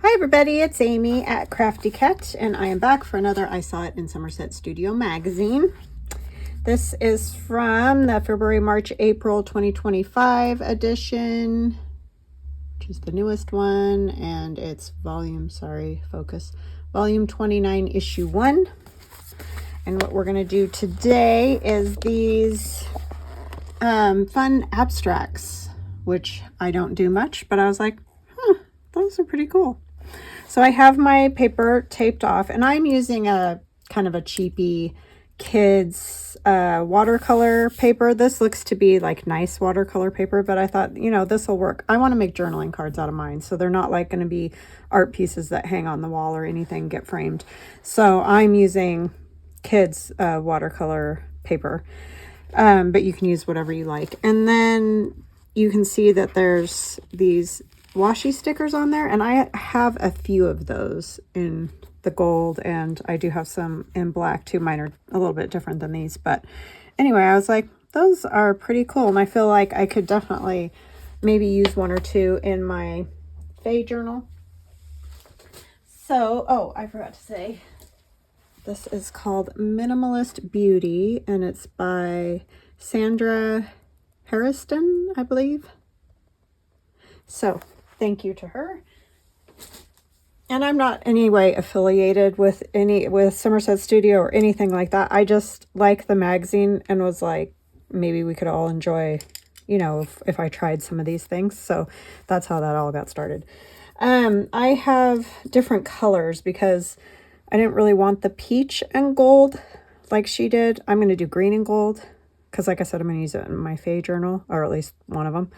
Hi everybody, it's Amy at Crafty Cat, and I am back for another I Saw It in Somerset Studio Magazine. This is from the February, March, April 2025 edition, which is the newest one, and it's volume 29, issue 1. And what we're going to do today is these fun abstracts, which I don't do much, but I was like, those are pretty cool. So I have my paper taped off, and I'm using a kind of a cheapy kids watercolor paper. This looks to be like nice watercolor paper, but I thought, this will work. I want to make journaling cards out of mine, so they're not like going to be art pieces that hang on the wall or anything, get framed. So I'm using kids watercolor paper, but you can use whatever you like. And then you can see that there's these washi stickers on there, and I have a few of those in the gold, and I do have some in black too. Mine are a little bit different than these, but anyway, I was like, those are pretty cool, and I feel like I could definitely maybe use one or two in my Faye journal. So, I forgot to say, this is called Minimalist Beauty, and it's by Sandra Hairston, I believe. So thank you to her. And I'm not any way affiliated with Somerset Studio or anything like that. I just like the magazine and was like, maybe we could all enjoy, if I tried some of these things. So that's how that all got started. I have different colors because I didn't really want the peach and gold like she did. I'm going to do green and gold because, like I said, I'm going to use it in my Faye journal, or at least one of them.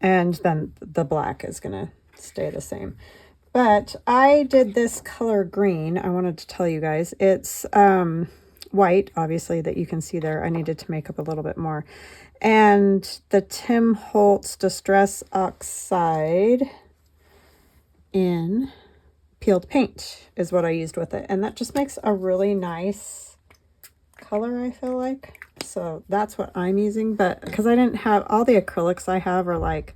And then the black is going to stay the same. But I did this color green. I wanted to tell you guys. It's white, obviously, that you can see there. I needed to make up a little bit more. And the Tim Holtz Distress Oxide in peeled paint is what I used with it. And that just makes a really nice color, I feel like. So that's what I'm using, but because I didn't have all the acrylics I have are like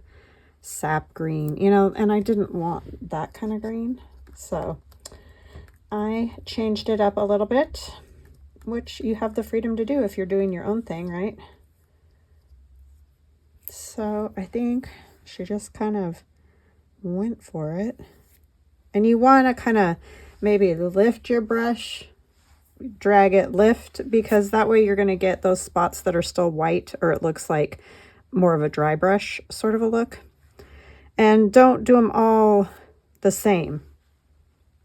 sap green, and I didn't want that kind of green. So I changed it up a little bit, which you have the freedom to do if you're doing your own thing, right? So I think she just kind of went for it. And you want to kind of maybe lift your brush, drag it, lift, because that way you're going to get those spots that are still white, or it looks like more of a dry brush sort of a look. And don't do them all the same.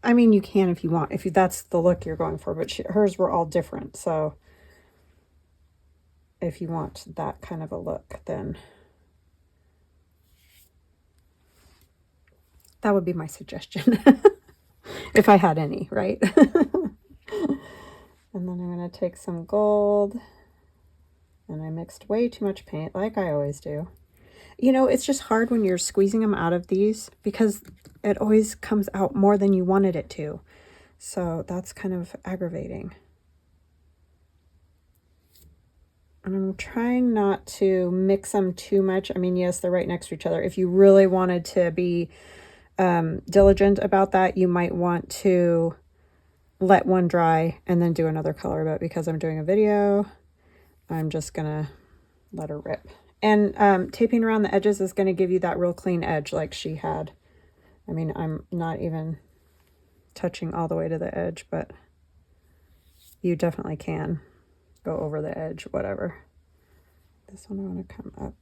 I mean, you can if you want, if that's the look you're going for, but hers were all different. So if you want that kind of a look, then that would be my suggestion. If I had any, right? And then I'm going to take some gold, and I mixed way too much paint, like I always do. It's just hard when you're squeezing them out of these because it always comes out more than you wanted it to. So that's kind of aggravating. And I'm trying not to mix them too much. I mean, yes, they're right next to each other. If you really wanted to be diligent about that, you might want to let one dry and then do another color, but because I'm doing a video, I'm just gonna let her rip. And taping around the edges is going to give you that real clean edge like she had. I mean, I'm not even touching all the way to the edge, but you definitely can go over the edge, whatever. This one I want to come up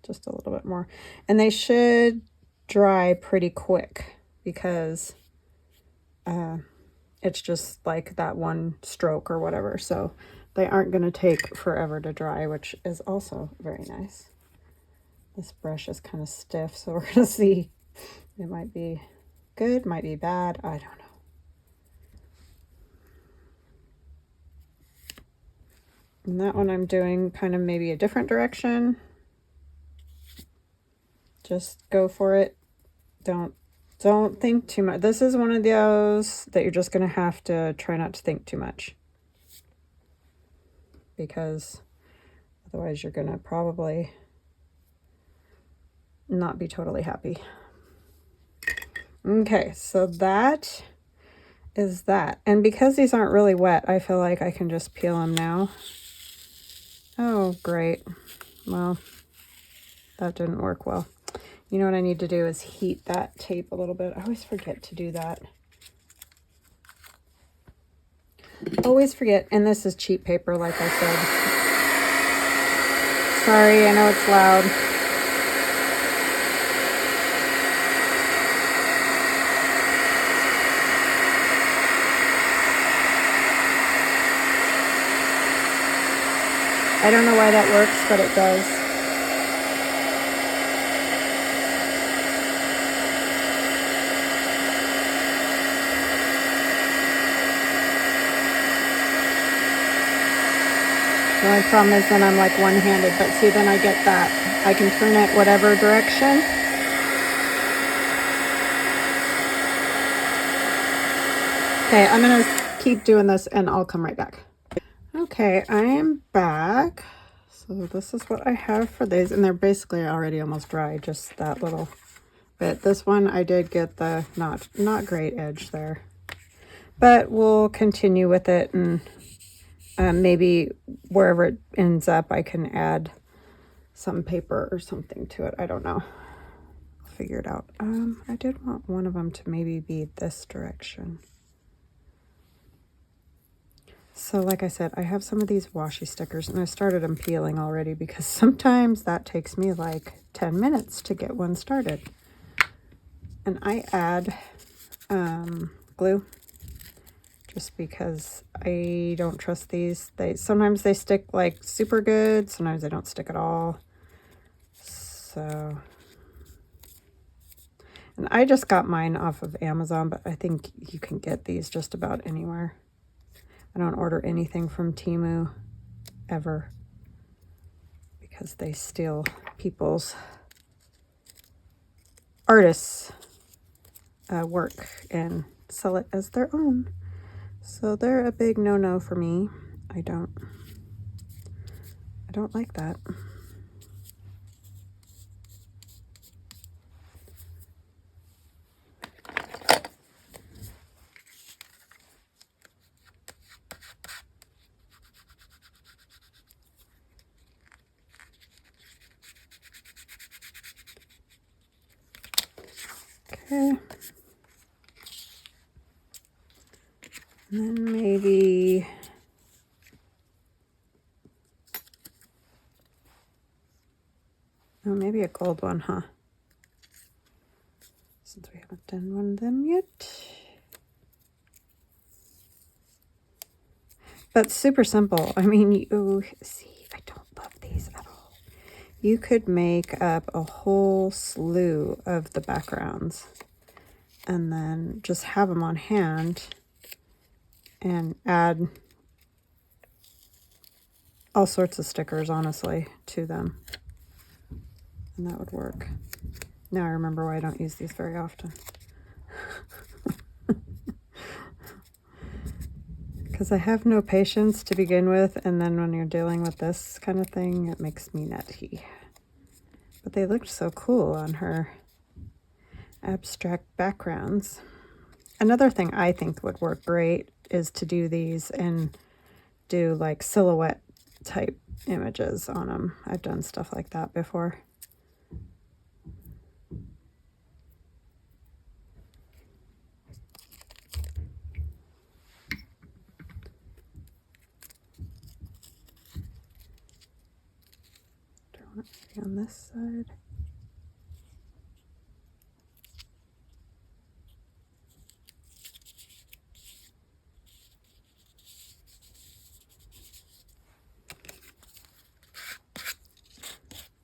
just a little bit more. And they should dry pretty quick because it's just like that one stroke or whatever. So they aren't going to take forever to dry, which is also very nice. This brush is kind of stiff, so we're going to see. It might be good, might be bad. I don't know. And that one I'm doing kind of maybe a different direction. Just go for it. Don't think too much. This is one of those that you're just going to have to try not to think too much, because otherwise you're going to probably not be totally happy. Okay, so that is that. And because these aren't really wet, I feel like I can just peel them now. Oh, great. Well, that didn't work well. You know what I need to do is heat that tape a little bit. I always forget to do that. Always forget. And this is cheap paper, like I said. Sorry, I know it's loud. I don't know why that works, but it does. The only problem is then I'm like one-handed, but see, then I get that. I can turn it whatever direction. Okay, I'm gonna keep doing this and I'll come right back. Okay, I am back. So this is what I have for these, and they're basically already almost dry, just that little bit. This one I did get the not great edge there, but we'll continue with it, and maybe wherever it ends up I can add some paper or something to it. I don't know. I'll figure it out. I did want one of them to maybe be this direction. So like I said, I have some of these washi stickers, and I started them peeling already because sometimes that takes me like 10 minutes to get one started. And I add glue just because I don't trust these. Sometimes they stick like super good, sometimes they don't stick at all. So, and I just got mine off of Amazon, but I think you can get these just about anywhere. I don't order anything from Temu ever because they steal people's artists' work and sell it as their own. So they're a big no-no for me. I don't like that. Okay. And then maybe maybe a gold one, huh? Since we haven't done one of them yet. But super simple. I mean, you see, I don't love these at all. You could make up a whole slew of the backgrounds and then just have them on hand and add all sorts of stickers, honestly, to them. And that would work. Now I remember why I don't use these very often. Because I have no patience to begin with, and then when you're dealing with this kind of thing, it makes me nutty. But they looked so cool on her abstract backgrounds. Another thing I think would work great is to do these and do like silhouette type images on them. I've done stuff like that before. Do I want it to be on this side?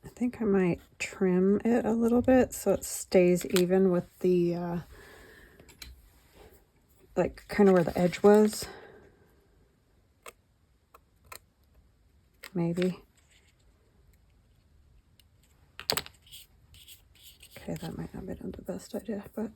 I think I might trim it a little bit so it stays even with the like kind of where the edge was. Maybe. Okay, that might not be the best idea, but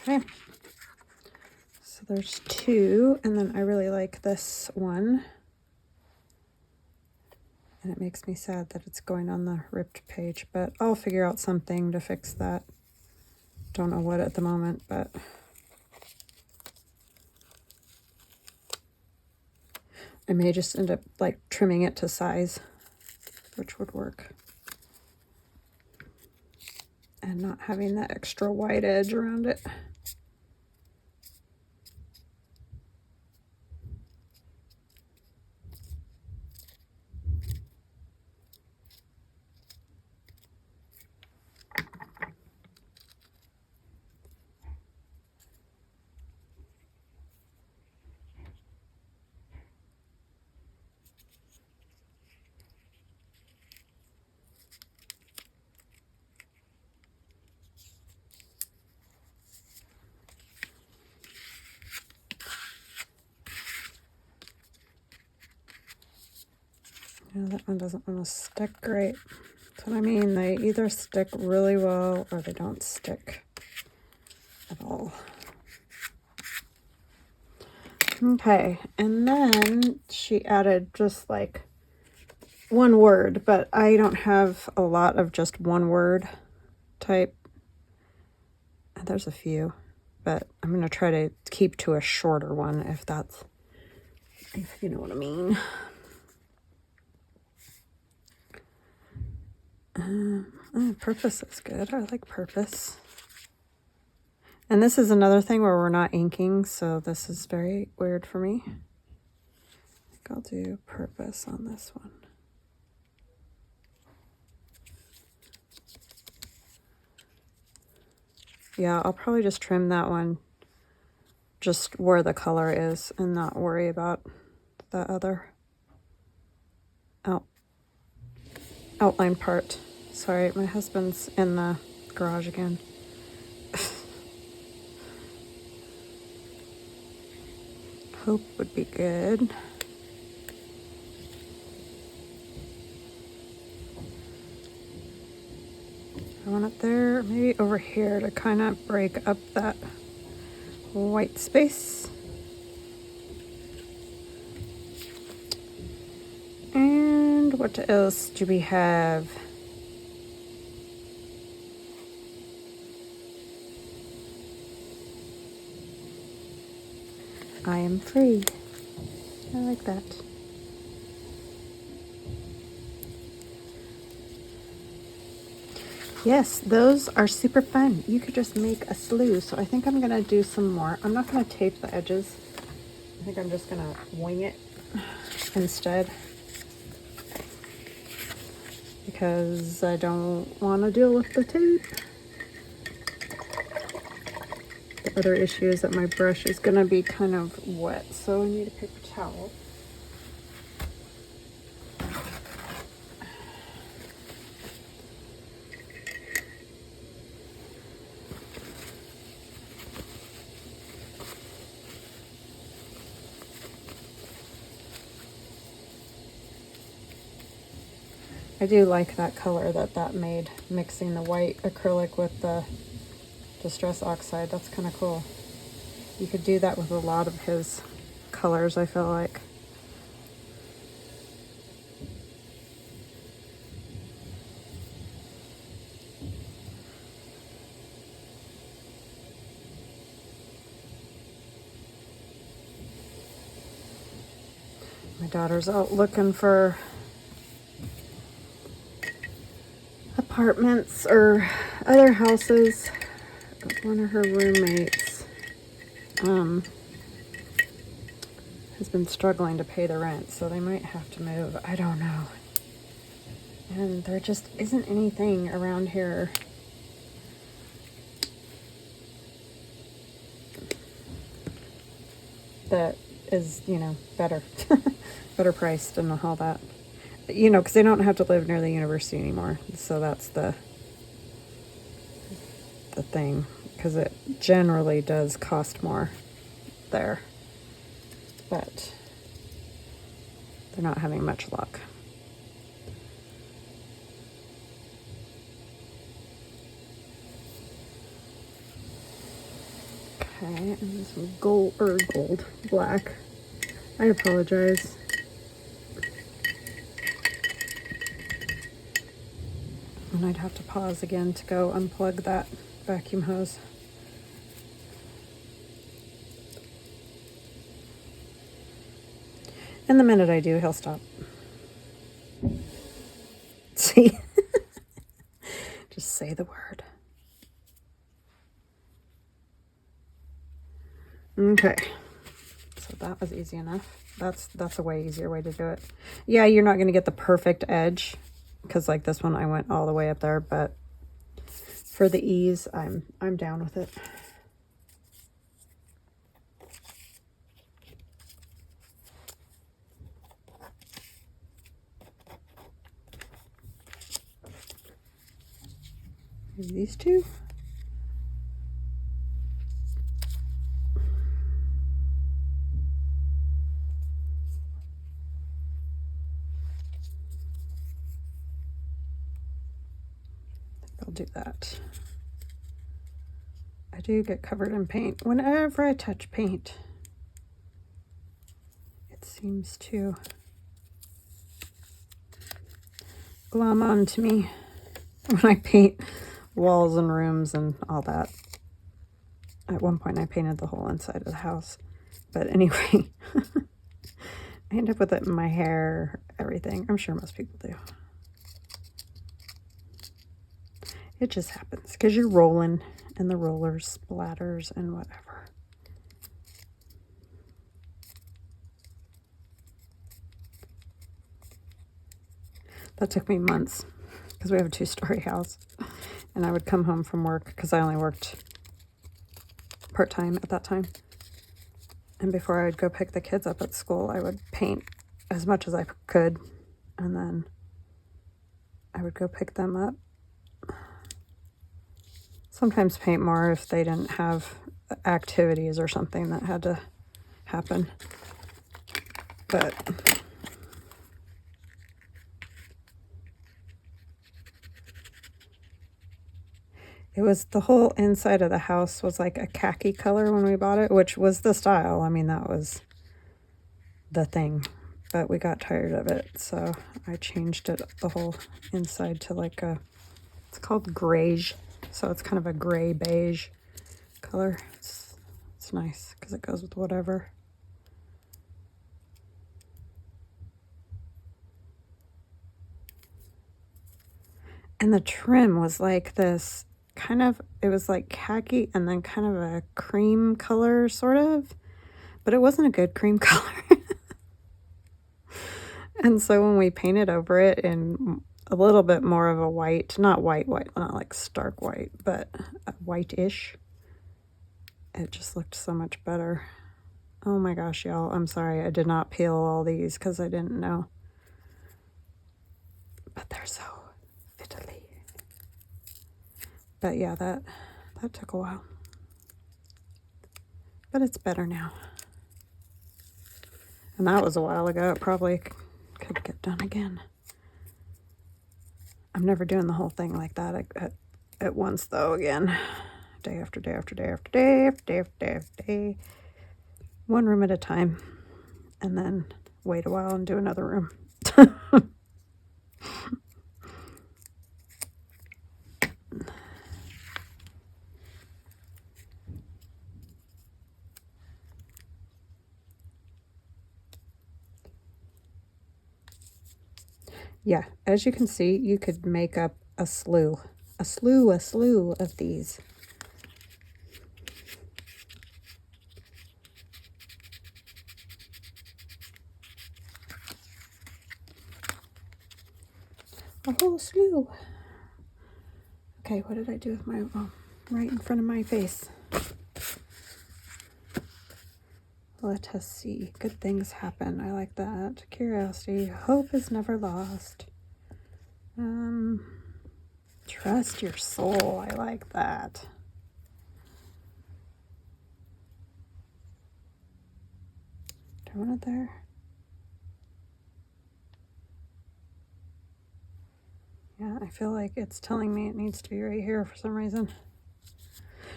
okay. So there's two, and then I really like this one. And it makes me sad that it's going on the ripped page, but I'll figure out something to fix that. Don't know what at the moment, but I may just end up like trimming it to size, which would work. And not having that extra white edge around it. That one doesn't want to stick great. That's what I mean. They either stick really well or they don't stick at all. Okay, and then she added just like one word, but I don't have a lot of just one word type. There's a few, but I'm going to try to keep to a shorter one if you know what I mean. Purpose is good. I like purpose. And this is another thing where we're not inking, so this is very weird for me. I think I'll do purpose on this one. Yeah, I'll probably just trim that one just where the color is and not worry about the other outline part. Sorry, my husband's in the garage again. Hope would be good. I want it there, maybe over here to kind of break up that white space. And what else do we have? I am free. I like that. Yes, those are super fun. You could just make a slew. So I think I'm going to do some more. I'm not going to tape the edges. I think I'm just going to wing it instead, because I don't want to deal with the tape. The other issue is that my brush is going to be kind of wet, so I need a paper towel. I do like that color that made, mixing the white acrylic with the Distress Oxide. That's kind of cool. You could do that with a lot of his colors, I feel like. My daughter's out looking for apartments or other houses. One of her roommates has been struggling to pay the rent, so they might have to move. I don't know. And there just isn't anything around here that is, you know, better priced and all that. You know, because they don't have to live near the university anymore. So that's the thing, because it generally does cost more there. But they're not having much luck. Okay. Okay, and some gold, black. I apologize. And I'd have to pause again to go unplug that vacuum hose. And the minute I do, he'll stop. See? Just say the word. Okay. So that was easy enough. That's a way easier way to do it. Yeah, you're not going to get the perfect edge because like this one I went all the way up there, but for the ease, I'm down with it. Maybe these two. I'll do that. I do get covered in paint. Whenever I touch paint, it seems to glom onto me when I paint walls and rooms and all that. At one point I painted the whole inside of the house. But anyway, I end up with it in my hair, everything. I'm sure most people do. It just happens because you're rolling and the roller splatters and whatever. That took me months because we have a 2-story house. And I would come home from work because I only worked part-time at that time. And before I would go pick the kids up at school, I would paint as much as I could. And then I would go pick them up. Sometimes paint more if they didn't have activities or something that had to happen. But it was the whole inside of the house was like a khaki color when we bought it, which was the style. I mean, that was the thing. But we got tired of it, so I changed it, the whole inside, to like a, it's called greige. So it's kind of a gray beige color. It's nice because it goes with whatever. And the trim was like this kind of, it was like khaki and then kind of a cream color sort of, but it wasn't a good cream color. And so when we painted over it in a little bit more of a white, not white, not like stark white, but whitish, it just looked so much better. Oh my gosh, y'all, I'm sorry. I did not peel all these because I didn't know. But they're so fiddly. But yeah, that took a while. But it's better now. And that was a while ago. It probably could get done again. I'm never doing the whole thing like that at once, though, again. Day after day after day after day after day after day after day. One room at a time. And then wait a while and do another room. Yeah, as you can see, you could make up a slew of these. A whole slew. Okay, what did I do with my, right in front of my face? Let us see. Good things happen. I like that. Curiosity. Hope is never lost. Trust your soul. I like that. Do I want it there? Yeah, I feel like it's telling me it needs to be right here for some reason.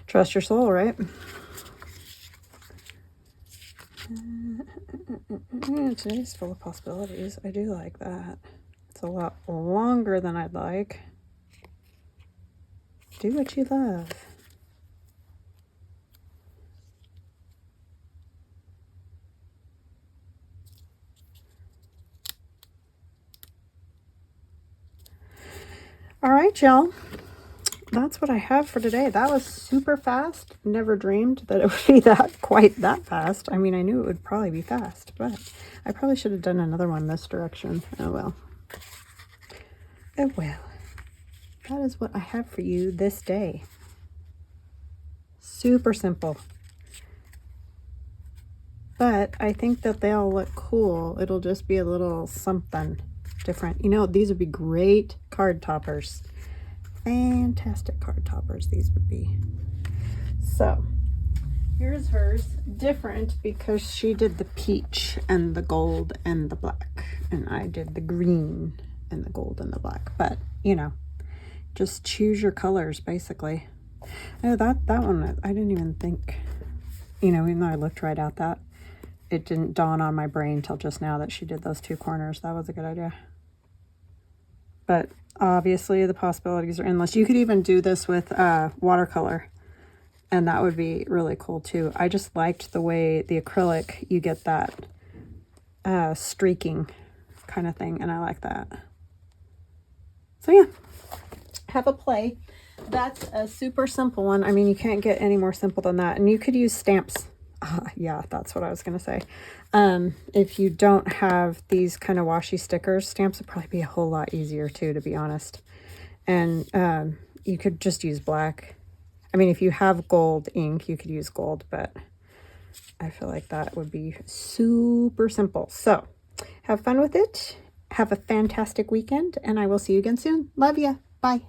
Trust your soul, right? Today's full of possibilities. I do like that. It's a lot longer than I'd like. Do what you love. All right, y'all. That's what I have for today. That was super fast. Never dreamed that it would be quite that fast. I mean, I knew it would probably be fast, but I probably should have done another one this direction. Oh well. Oh well. That is what I have for you this day. Super simple. But I think that they'll look cool. It'll just be a little something different. You know, these would be great card toppers. Fantastic card toppers these would be. So here's hers. Different because she did the peach and the gold and the black, and I did the green and the gold and the black. But you know, just choose your colors basically. Oh, that one I didn't even think, you know, even though I looked right at that, it didn't dawn on my brain till just now that she did those two corners. That was a good idea. But obviously the possibilities are endless. You could even do this with watercolor, and that would be really cool too. I just liked the way the acrylic, you get that streaking kind of thing, and I like that. So yeah, have a play. That's a super simple one. I mean, you can't get any more simple than that. And you could use stamps. Yeah, that's what I was going to say. If you don't have these kind of washi stickers, stamps would probably be a whole lot easier too, to be honest. And you could just use black. I mean, if you have gold ink, you could use gold, but I feel like that would be super simple. So have fun with it. Have a fantastic weekend, and I will see you again soon. Love ya. Bye.